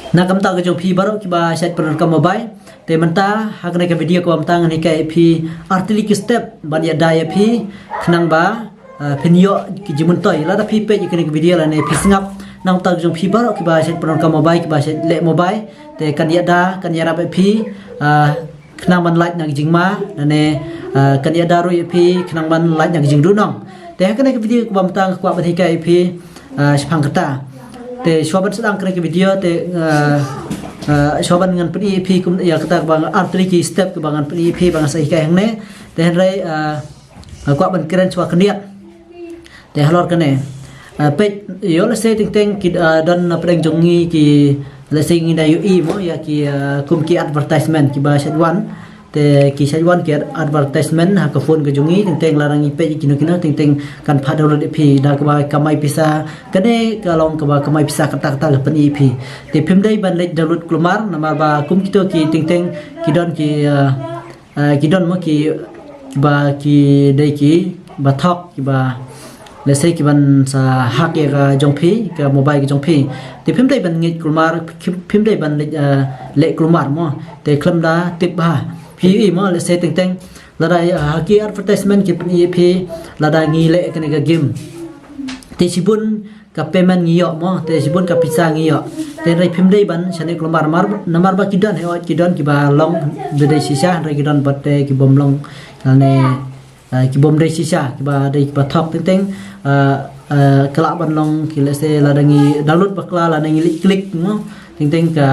nak kamta ke jong pi baru kiba site program mobile te menta hakne ke video ko amta ngani ke pi artilik step ban ya daya pi khnang ba penyo ki jimun toy la da pi pe ikene ke video la ne pi singap nang ta jong pi baru kiba site program mobile kiba site le mobile te kan ya da kan ya rap pi khnang ban like nak jingma ne kan ya daru pi khnang ban like nak jing du nong te hakne ke video ko amta ko ban hi ke pi sepang kata te shoban sedang kena ke video te shoban dengan PEP kum ya kata bang artillery step ke bangan PEP bang sai kai hang ne te rai kwa ban keren chwa keniat te halor kene pe yo la se ting ting ki dan pedeng jongi ki la se ngi da UI mo ya ki kum ki advertisement ki ba shadwan te ki shadwan ki advertisement ha ka phone ke jongi ting ting larang i pe kino ting ting kan pha download ep da ka ba kamai pisa kane ka long ka ba kamai pisa kata kata pen ep te phim dai ban lek download klumar namar ba kum kito ki ting ting ki don mo ki ba ki dai ki ba thok ki ba le se ki ban sa hak ya ka jongphi ka mobile ka jongphi te phim dai ban ngi klumar phim dai ban le klumar mo te khlam da tip ba PE mo le se ting ting la da ki advertisement ki PEP la da ngi le ka ne ka game te sibun ka payment ngi yo mo te sibun ka pizza ngi yo te rai phim dai ban chane klumar namar ba kidan he ot kidan ki ba long de dai sisa rai kidan batte ki bom long ne ki bom dai sisa ki ba dai ba thok ting ting kala ban long ki le se la da ngi download bakla la ngi klik mo ting ting ka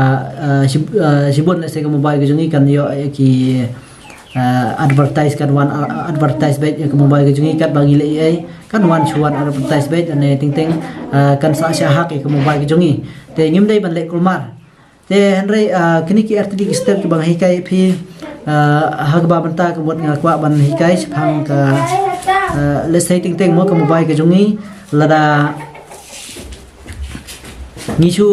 sibun le se ka mobile ke jungi kan yo ki advertise kan one advertise bet ke mobile ke jungi kat bagi le ai kan one chuan advertise bet ane ting ting kan sa sha hak ke mobile ke jungi te ngim dai ban le kulmar te hanre kini ki artidik step ke bang hikai phi hak ba banta ke bot ngakwa ban hikai phang ka le se ting ting mo ke mobile ke jungi lada ngi chu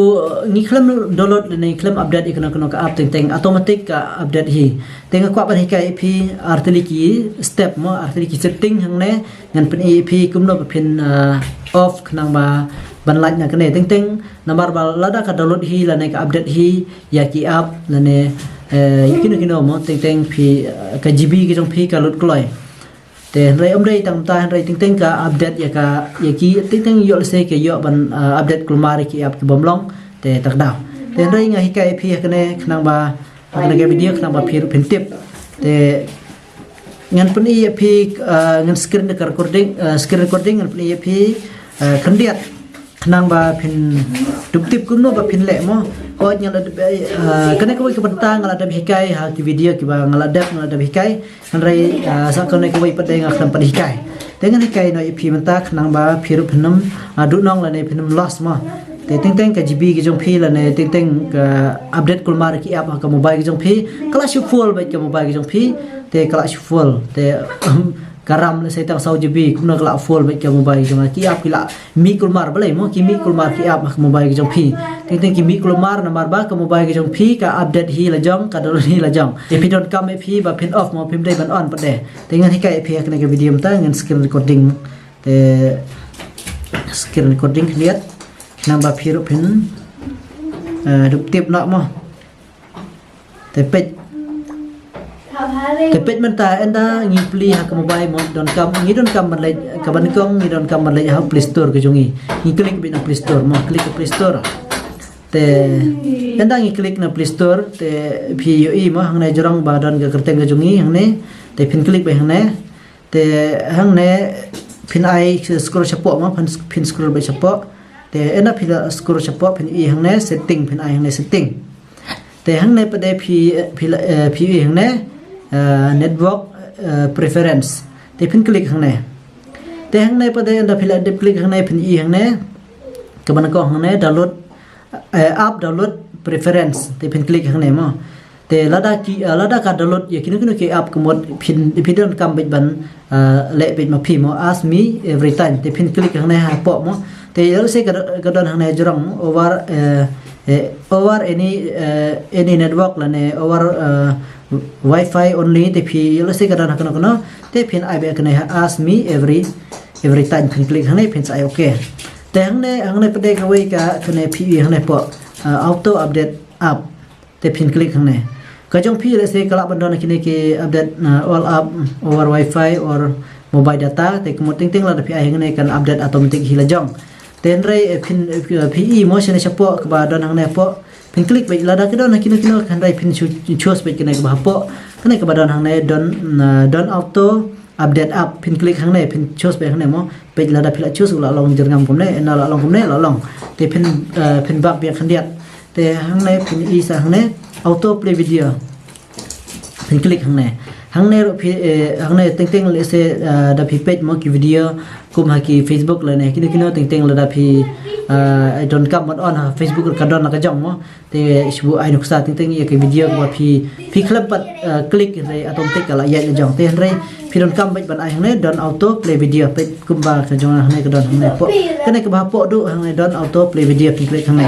ngi klam download le nei klam update ikna kono ka up teng automatic ka update hi teng kwa ban hi ka ep artiliki step mo artiliki setting hang ne ngan pen ep kum no pin off khnang ba ban laj na kane teng number ba lada ka download hi la nei ka update hi ya ki up la ne kino mo teng phi ka gb ki jong phi ka load kloi te rai dai tam ta rai ting ka update ya ki ting yo se ke yo ban update kulmar ki app ki bomlong te tak daw te rai nga hi ka ep kane khnang ba na ke video khnang ba phir phin tip te ngan pen ep ngan screen recording ngan pen ep khandiat khnang ba phin tup tip kum no ba phin le mo ko nyala kane ko ke bantang ngala da hikai ha ki video ki ba ngala da hikai rai sa kone ko wi pade ngakam pade hikai dengan hikai no ep menta khnang ba phiru phinam adu nong la ne phinam loss ma te ting ka gb ki jong phi la ne ting ka update kulmar ki app ka mobile ki jong phi kala shi full ba ka mobile ki jong phi te kala shi full te karam le sai tang sau gb kuna kala full ba ka mobile ki app ki la mi kulmar balai mo ki mi kulmar ki app ka mobile ki jong phi ting ki mi kulmar namar ba ka mobile ki jong phi ka update hi la jong ka download hi la jong if you don't come ep ba pin off mo pin dai ban on pade dengan hikai ep ka ne video mta ngan screen recording te screen recording lihat nambah phiru phin dup tip nak mo te pet menta enda ngi pli ha ka mobile mo don kam ban lej ka ban kong ngi don kam ban lej ha play store ke jongi ngi klik bi na play store mo klik play store te enda ngi klik na play store te pui mo hang ne jorang ba don ga kerteng ke jongi hang ne te pin klik ba hang ne te hang ne pin ai scroll chapo mo pin scroll ba chapo te ena phila scroll chapo pin i hang ne setting pin ai hang ne setting te hang ne pade phi hang ne network preference te pin klik hang ne te hang ne pade enda phila de klik hang ne pin i hang ne ka ban ko hang ne download app download preference te pin klik hang ne mo te lada ka download ya kinu ki app kumot pin don kam bet ban le bet ma phi mo ask me every time te pin klik hang ne ha po mo te yel se ka don hang ne jorang over any network la ne over wifi only te phi yel se ka don kono te pin ai be ka ne ask me every time pin klik hang ne pin sai okay te hang ne pade ka wei ka ne phi hang ne po auto update app แต่พินคลิกข้างในก็จงพี่เลยเสกละบันดอนกินke update all up over wifi or mobile data แต่กมดting-ting la pi ai ngai kan update automatic hi la jong ten rai pin PE motion chapo ka ba don hang ne po pin klik bai la da ke don kino kan rai pin choose bai ke ne ka ba po kan ne ka ba don hang ne don auto update app pin klik hang ne pin choose bai hang ne mo bai la da pila choose la long jer ngam kom ne na la long kom ne la long te pin bak bai kan diat te hang ne pin e sa hang ne auto play video pin klik hang ne hang ne ting-ting le se da phi page mo ki video kum ha ki Facebook le ne kino ting-ting le da phi I don't come on Facebook ka don ka jong mo te shbu ai nuksa ting-ting ye ki video ko phi clip pat click re automatic la ya le jong te re phi don't come ban ai hang ne don auto play video page kum ba ka jong hang ne ka don hang ne po ka ne ka ba po du hang ne don auto play video phi click hang ne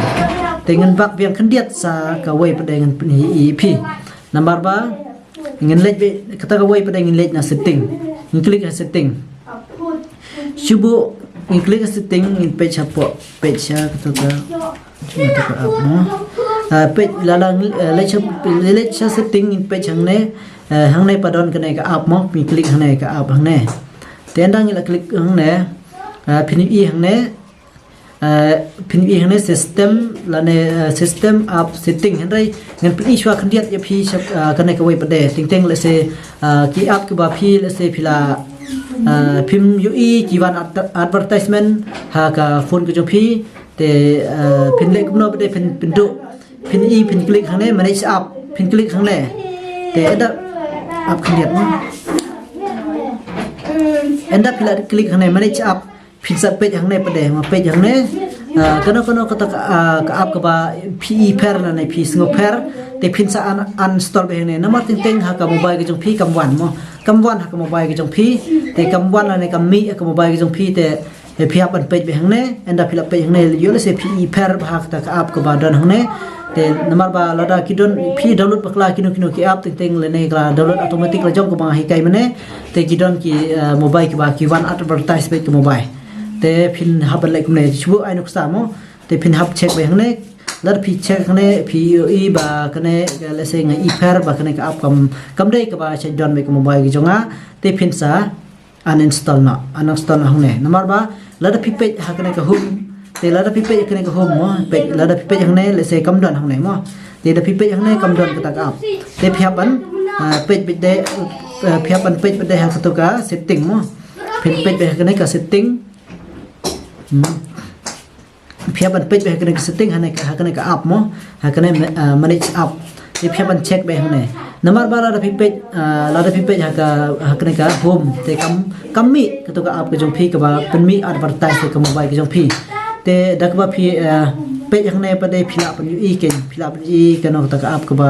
te ngan bak biang kan diat sa ka wei pa de ngan phi number ba ingin lej kata ka way pada ingin lej na setting ingin klik na setting shubu ingin klik na setting ingin page apa page ya kata ka cuma tak apa no page lalang lej setting ingin page hang ne padon ka ka app mo pi klik hang ne ka app hang ne tendang ila klik hang ne pini i hang ne pin i hang ne system la ne system app setting hendai ngan pin i shwa khandiat ya phi kan ka wei pade ting le se ki app ke ba phi le se phila phim ui ki wan advertisement ha ka phone ko jo phi te pin le kumno pade pin du pin i pin klik hang ne manage app pin klik hang ne te da app khandiat mo enda phila klik hang ne manage app pin sa page hang ne pade ma page hang ne kono kata ka app ka ba PE pair na nei pi singo pair te pin sa uninstall be ne namar ting ha ka mobile ke jong pi kam wan ha ka mobile ke jong pi te kam wan na ne kam mi ka mobile ke jong pi te pi app an page be hang ne enda phila page hang ne yo le se PE pair ba ta ka app ka ba don hang ne te namar ba lada ki don pi download bakla kino ki app ting le ne kla download automatic la jong ko ba hi kai mane te ki don ki mobile ki ba ki wan advertise be ka mobile te pin hub le kum ne shbu ai nuk sa mo te pin hub check be hang ne lar pi check hang ne pi e ba kane le se ngai e pair ba kane ka app kam dei ka ba che don me ka mobile ki jonga te pin sa uninstall hang ne namar ba lar pi page ha kane ka home te lar pi page kane ka home mo page lar pi page hang ne le se kam don hang ne mo te lar pi page hang ne kam don ka ta ka app te phi ban page de phi ban page de ha to ka setting mo pin page be kane ka setting phia ban page be ka setting ha ka app mo ha ka manage app te phia ban check be hne number ba la page ha ka home te kam mi ka to ka app ka jong phi ka ba pen mi advertise ka mobile ka jong phi te dak ba phi page hne pa de phila pan ui ken phila pan i ka no ta ka app ka ba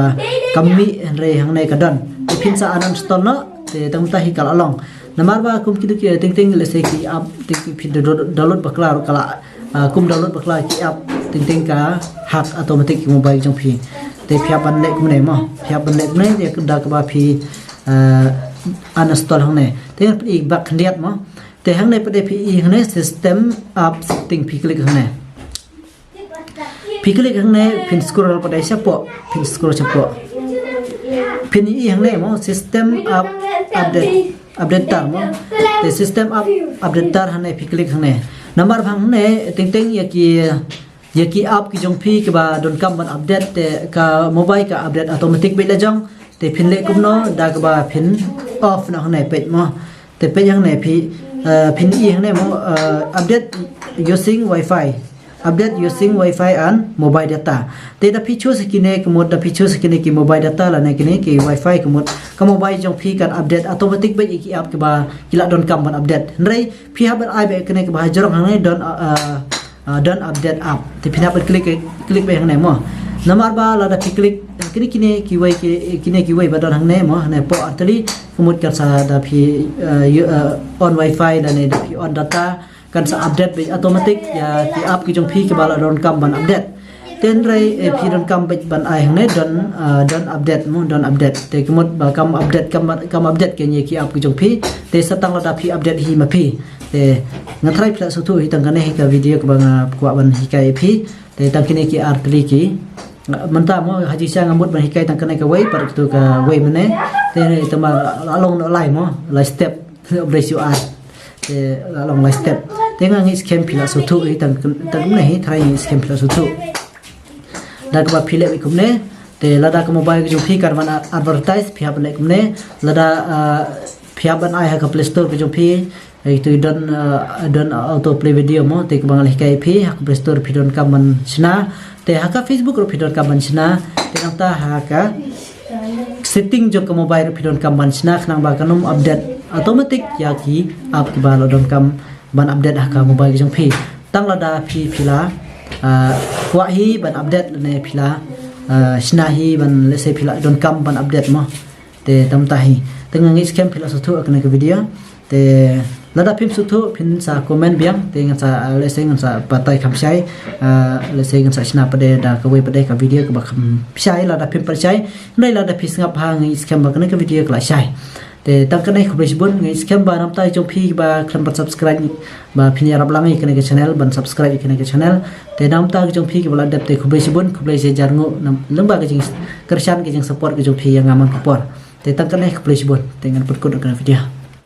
kam mi re hne ka don te phin sa uninstall no te tam ta hi kala long namar ba kum ki ting le se ki app ting phin download bakla ro kala kum download bakla ki app ting ka hack automatic ki mobile jong phi te phia ban le kum ne mo phia ban le ne ye da ka ba phi uninstall hang ne te i bak khandiat mo te hang ne pade phi hang ne system app setting phi klik hang ne hang ne pin scroll pade chapo pin scroll chapo pin i hang ne mo system app update tar mo te system update tar hane phi click hane number phang ne ting ye ki app ki jong phi ke ba don kam ban update te ka mobile ka update automatic be la jong te phin le kum no da ka ba phin off na hane page mo te page hang ne phi phin i hang ne mo update using wifi and mobile data te da phi choose ki ne ke mod da phi choose ki ne ki mobile data la ne ki ne ki wifi ke mod ka mobile jong phi kan update automatic be ki app ke ba kila don kam ban update rei phi ha ban ai be ke ne ke ba jorong hang ne don update app te phi na ban click be hang ne mo namar ba la da phi click kini ki wei ba don hang ne mo ne po atli kumut ka sa da phi on wifi da ne da phi on data kan sa update be automatic ya ki app ki jong phi ke bala don kam ban update ten rai phi don kam ban ai hang ne don update te kemot ba kam update ke ni ki app ki jong phi te satang la da phi update hi ma phi te ngatrai pla so thu hi tang kan he ka video ka bang kwa ban hi kai phi te tangkini ki artri ki manta mo haji sang amut ban hikai tangkane ka wei par tu ka wei mane te tama along no lai mo lai step operation art te along lai step te ngang scam pila so tu tang ne hi thai scam pila so tu da ka phile bi kumne te lada ka mobile ki jo phi karwan advertise phia ban kumne lada phia ban ai ha ka play store ki jo phi itu don auto play video mo te ka bangal hikai phi ha play store phi don kam man sina te ha ka facebook ro phi don kam man sina te nang ta ha ka setting jo ka mobile ro phi don kam man sina khnang ba kanom update automatic ya ki app ki ba lo don kam ban update ha ka mobile ki jong phi tang lada phi phila wa hi ban update ne phila sina hi ban le se phila don kam ban update mo te tam ta hi tengang scam phila so thu akne ka video te lada phim su thu phin sa comment biang te ngan sa le se ngan sa patai kham sai le se ngan sa sina pade da ka we pade ka video ka ba kham sai lada phim par sai nei lada phis ngap ha ngi scam ba kana ka video ka la sai te tang kana khu brisbon ngi scam ba nam tai jong phi ba khan ba subscribe ba phin ya rap lang ikane ka channel ban subscribe ikane ka channel te nam ta jong phi ka bala dap te khu brisbon khu blai se jarngo nam ba ka jing kersan ka jing support ka jong phi yang aman ka por te tang kana khu brisbon te ngan put ko ka video